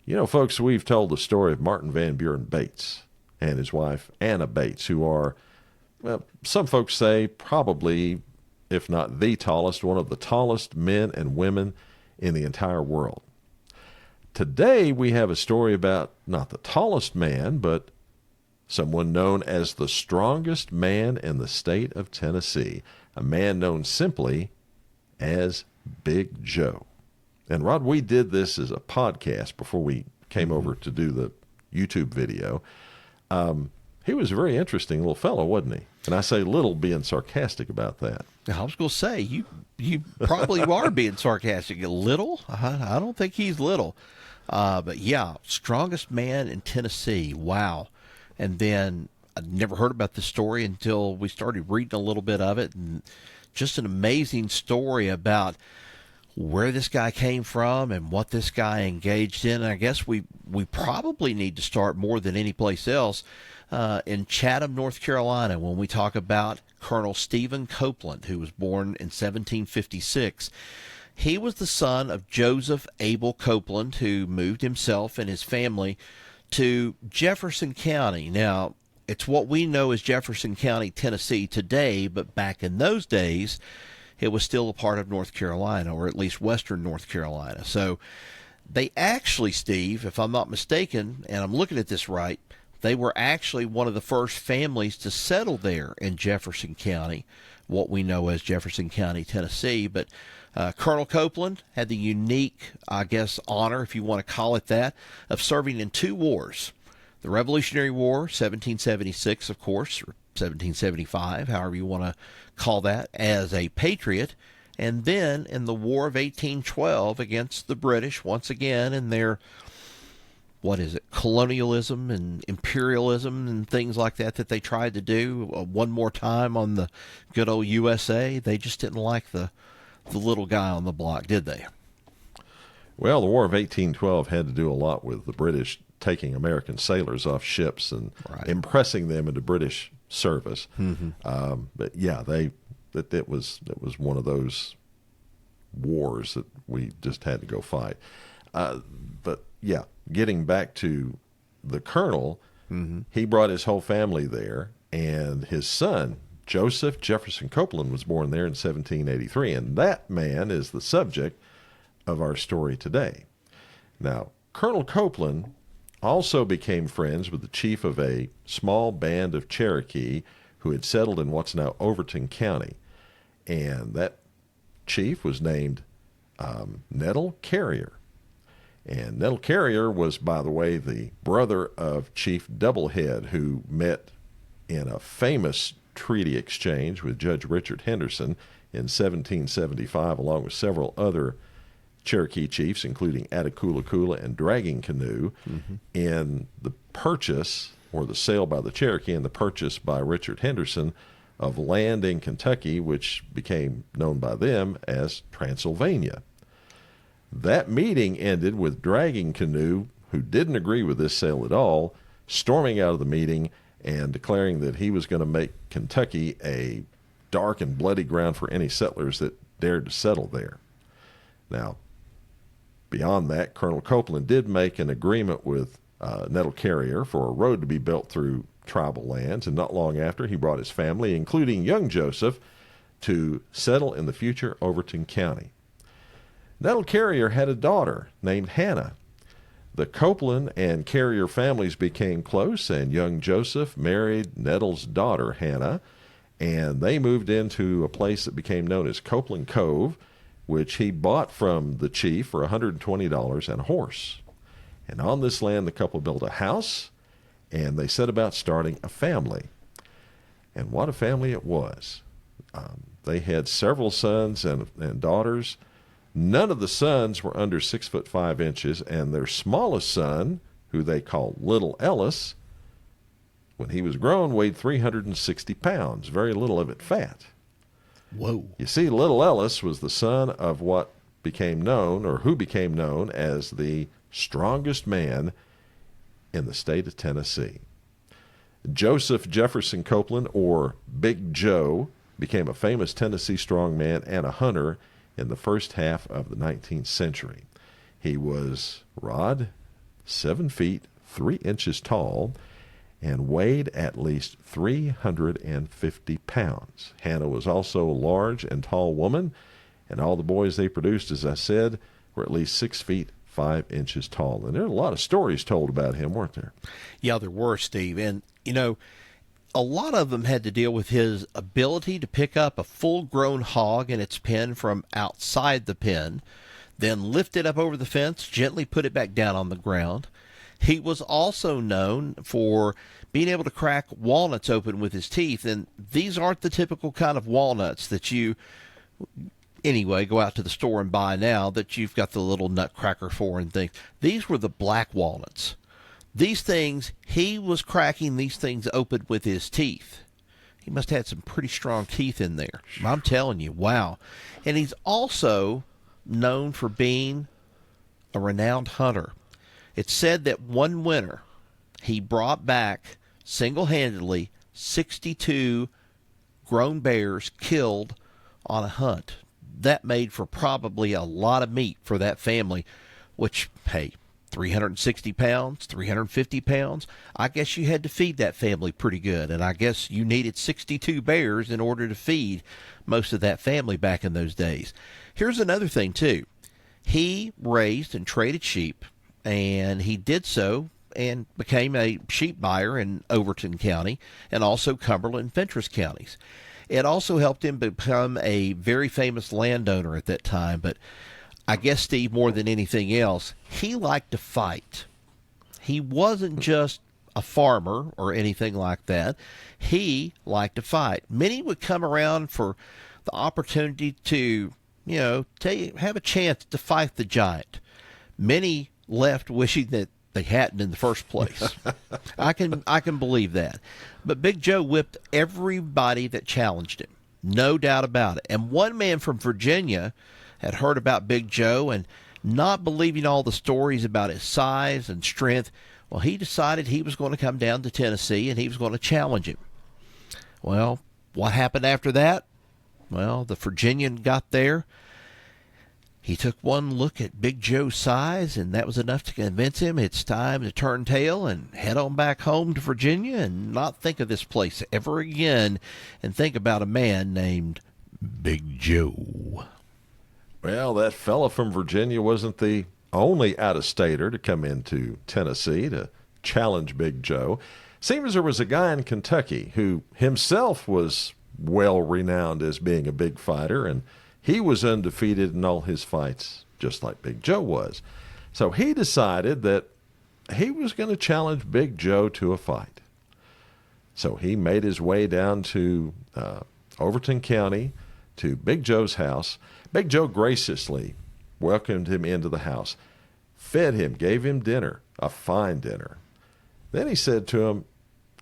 You know, folks, we've told the story of Martin Van Buren Bates and his wife, Anna Bates, who are, well, some folks say probably, if not the tallest, one of the tallest men and women in the entire world. Today, we have a story about not the tallest man, but someone known as the strongest man in the state of Tennessee, a man known simply as Big Joe. And Rod, we did this as a podcast before we came over to do the YouTube video. He was a very interesting little fellow, wasn't he? And I say little being sarcastic about that. I was going to say, you probably are being sarcastic. Little? I don't think he's little. But yeah, strongest man in Tennessee. Wow. And then I'd never heard about this story until we started reading a little bit of it. And just an amazing story about where this guy came from and what this guy engaged in. And I guess we probably need to start more than any place else in Chatham, North Carolina, when we talk about Colonel Stephen Copeland, who was born in 1756. He was the son of Joseph Abel Copeland, who moved himself and his family to Jefferson County. Now, it's what we know as Jefferson County, Tennessee today, but back in those days, it was still a part of North Carolina, or at least western North Carolina. So they actually, Steve, if I'm not mistaken, and I'm looking at this right, they were actually one of the first families to settle there in Jefferson County, what we know as Jefferson County, Tennessee. But Colonel Copeland had the unique, I guess, honor, if you want to call it that, of serving in two wars. The Revolutionary War, 1776, of course, or 1775, however you want to call that, as a patriot, and then in the War of 1812 against the British, once again, in their, colonialism and imperialism and things like that they tried to do one more time on the good old USA. They just didn't like the little guy on the block, did they? Well, the War of 1812 had to do a lot with the British taking American sailors off ships and impressing them into British service. But yeah, it was one of those wars that we just had to go fight. But yeah, getting back to the colonel, he brought his whole family there, and his son, Joseph Jefferson Copeland, was born there in 1783, and that man is the subject of our story today. Now, Colonel Copeland also became friends with the chief of a small band of Cherokee who had settled in what's now Overton County, and that chief was named Nettle Carrier. And Nettle Carrier was, by the way, the brother of Chief Doublehead, who met in a famous treaty exchange with Judge Richard Henderson in 1775, along with several other Cherokee chiefs, including Attakulla and Dragging Canoe, in the purchase, or the sale by the Cherokee and the purchase by Richard Henderson of land in Kentucky, which became known by them as Transylvania. That meeting ended with Dragging Canoe, who didn't agree with this sale at all, storming out of the meeting and declaring that he was going to make Kentucky a dark and bloody ground for any settlers that dared to settle there. Now, beyond that, Colonel Copeland did make an agreement with Nettle Carrier for a road to be built through tribal lands, and not long after, he brought his family, including young Joseph, to settle in the future Overton County. Nettle Carrier had a daughter named Hannah. The Copeland and Carrier families became close, and young Joseph married Nettle's daughter, Hannah, and they moved into a place that became known as Copeland Cove, which he bought from the chief for $120 and a horse. And on this land, the couple built a house, and they set about starting a family. And what a family it was. They had several sons and daughters. None of the sons were under 6'5", and their smallest son, who they called Little Ellis, when he was grown, weighed 360 pounds, very little of it fat. Whoa. You see, Little Ellis was the son of what became known, or who became known, as the strongest man in the state of Tennessee. Joseph Jefferson Copeland, or Big Joe, became a famous Tennessee strongman and a hunter in the first half of the 19th century. He was, Rod, 7 feet 3 inches tall, and weighed at least 350 pounds. Hannah was also a large and tall woman, and all the boys they produced, as I said, were at least 6 feet 5 inches tall. And there are a lot of stories told about him, weren't there? Yeah, there were, Steve. And, a lot of them had to deal with his ability to pick up a full-grown hog in its pen from outside the pen, then lift it up over the fence, gently put it back down on the ground. He was also known for being able to crack walnuts open with his teeth, and these aren't the typical kind of walnuts that you, anyway, go out to the store and buy now that you've got the little nutcracker for and things. These were the black walnuts. These things, he was cracking these things open with his teeth. He must have had some pretty strong teeth in there. I'm telling you, wow. And he's also known for being a renowned hunter. It's said that one winter, he brought back single-handedly 62 grown bears killed on a hunt. That made for probably a lot of meat for that family, which, hey, 360 pounds, 350 pounds, I guess you had to feed that family pretty good, and I guess you needed 62 bears in order to feed most of that family back in those days. Here's another thing, too. He raised and traded sheep, and he did so and became a sheep buyer in Overton County and also Cumberland and Fentress counties. It also helped him become a very famous landowner at that time, but I guess, Steve, more than anything else, he liked to fight. He wasn't just a farmer or anything like that. He liked to fight. Many would come around for the opportunity to, have a chance to fight the giant. Many left wishing that they hadn't in the first place. I can believe that. But Big Joe whipped everybody that challenged him. No doubt about it. And one man from Virginia had heard about Big Joe, and not believing all the stories about his size and strength, well, he decided he was going to come down to Tennessee and he was going to challenge him. Well, what happened after that? Well, the Virginian got there. He took one look at Big Joe's size, and that was enough to convince him it's time to turn tail and head on back home to Virginia and not think of this place ever again and think about a man named Big Joe. Well, that fella from Virginia wasn't the only out-of-stater to come into Tennessee to challenge Big Joe. Seems there was a guy in Kentucky who himself was well-renowned as being a big fighter, and he was undefeated in all his fights, just like Big Joe was. So he decided that he was going to challenge Big Joe to a fight. So he made his way down to Overton County to Big Joe's house. Big Joe graciously welcomed him into the house, fed him, gave him dinner, a fine dinner. Then he said to him,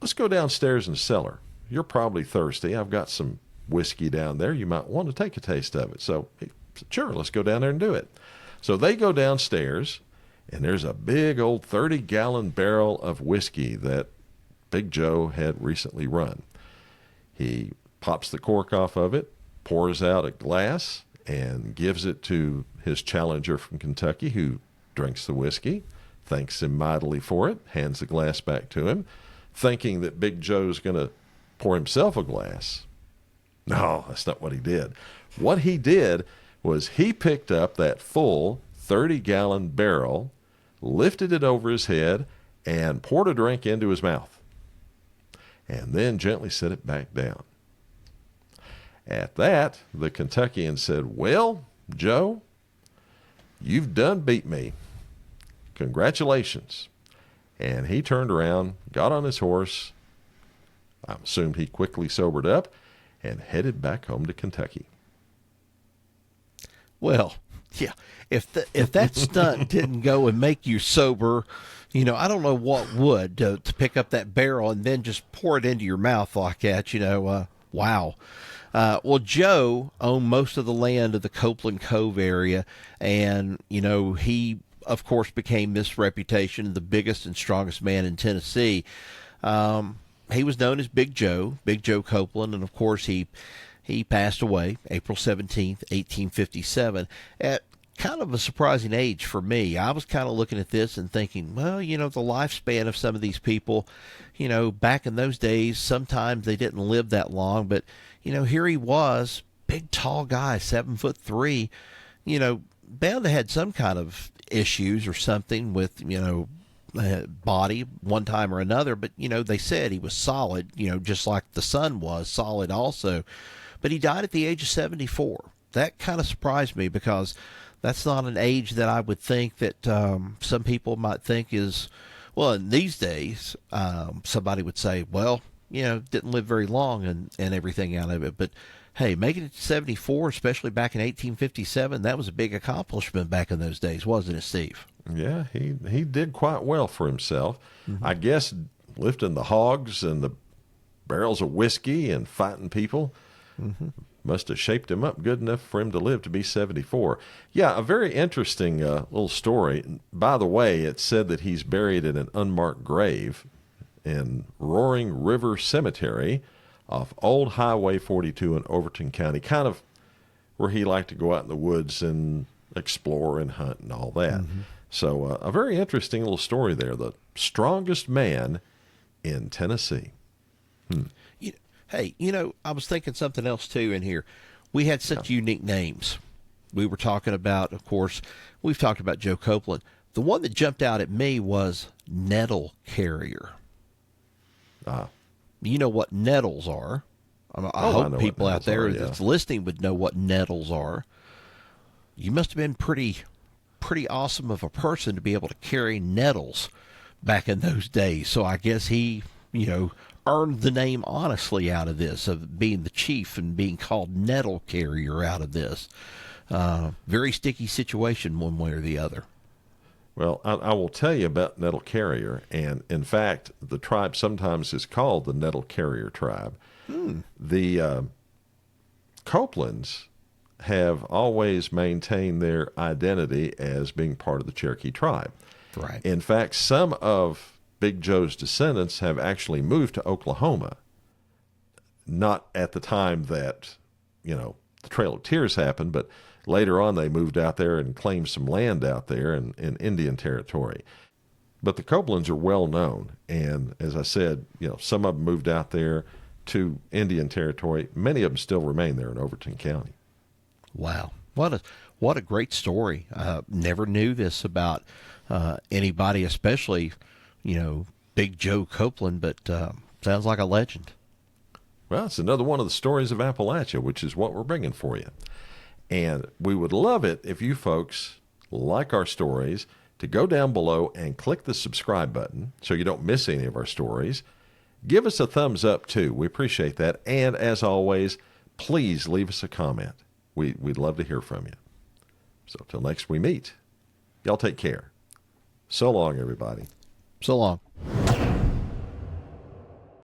"Let's go downstairs in the cellar. You're probably thirsty. I've got some whiskey down there. You might want to take a taste of it." So he said, "Sure, let's go down there and do it." So they go downstairs, and there's a big old 30-gallon barrel of whiskey that Big Joe had recently run. He pops the cork off of it, pours out a glass, and gives it to his challenger from Kentucky, who drinks the whiskey, thanks him mightily for it, hands the glass back to him, thinking that Big Joe's going to pour himself a glass. No, that's not what he did. What he did was he picked up that full 30-gallon barrel, lifted it over his head, and poured a drink into his mouth, and then gently set it back down. At that, the Kentuckian said, "Well, Joe, you've done beat me. Congratulations." And he turned around, got on his horse. I assumed he quickly sobered up and headed back home to Kentucky. Well, yeah, if that stunt didn't go and make you sober, I don't know what would, to pick up that barrel and then just pour it into your mouth like that, wow. Well, Joe owned most of the land of the Copeland Cove area, and, he, of course, became this reputation, the biggest and strongest man in Tennessee. He was known as Big Joe Copeland, and, of course, he passed away April 17th, 1857, at kind of a surprising age for me. I was kind of looking at this and thinking, well, the lifespan of some of these people, back in those days, sometimes they didn't live that long. But, here he was, big, tall guy, 7'3", bound to had some kind of issues or something with, body one time or another. But, they said he was solid, just like the son was solid also. But he died at the age of 74. That kind of surprised me because that's not an age that I would think that some people might think is, well, in these days, somebody would say, well, didn't live very long and everything out of it. But, hey, making it to 74, especially back in 1857, that was a big accomplishment back in those days, wasn't it, Steve? Yeah, he did quite well for himself. Mm-hmm. I guess lifting the hogs and the barrels of whiskey and fighting people must have shaped him up good enough for him to live to be 74. Yeah, a very interesting little story. By the way, it said that he's buried in an unmarked grave in Roaring River Cemetery off Old Highway 42 in Overton County, kind of where he liked to go out in the woods and explore and hunt and all that. Mm-hmm. So a very interesting little story there, the strongest man in Tennessee. Hey, I was thinking something else too in here. We had such unique names. We were talking about, of course, we've talked about Joe Copeland. The one that jumped out at me was nettle carrier. You know what nettles are. I hope people out there that's listening would know what nettles are. You must have been pretty awesome of a person to be able to carry nettles back in those days. So I guess he, earned the name honestly out of this, of being the chief and being called nettle carrier out of this. Very sticky situation one way or the other. Well, I will tell you about nettle carrier, and in fact, the tribe sometimes is called the nettle carrier tribe. The Copelands have always maintained their identity as being part of the Cherokee tribe. Right. In fact, some of Big Joe's descendants have actually moved to Oklahoma, not at the time that, the Trail of Tears happened, but later on they moved out there and claimed some land out there in Indian territory. But the Copelands are well known, and as I said, some of them moved out there to Indian territory. Many of them still remain there in Overton County. Wow. What a great story. Never knew this about anybody, especially Big Joe Copeland, but sounds like a legend. Well, it's another one of the stories of Appalachia, which is what we're bringing for you. And we would love it if you folks like our stories to go down below and click the subscribe button so you don't miss any of our stories. Give us a thumbs up, too. We appreciate that. And as always, please leave us a comment. We'd love to hear from you. So till next we meet, y'all take care. So long, everybody. So long.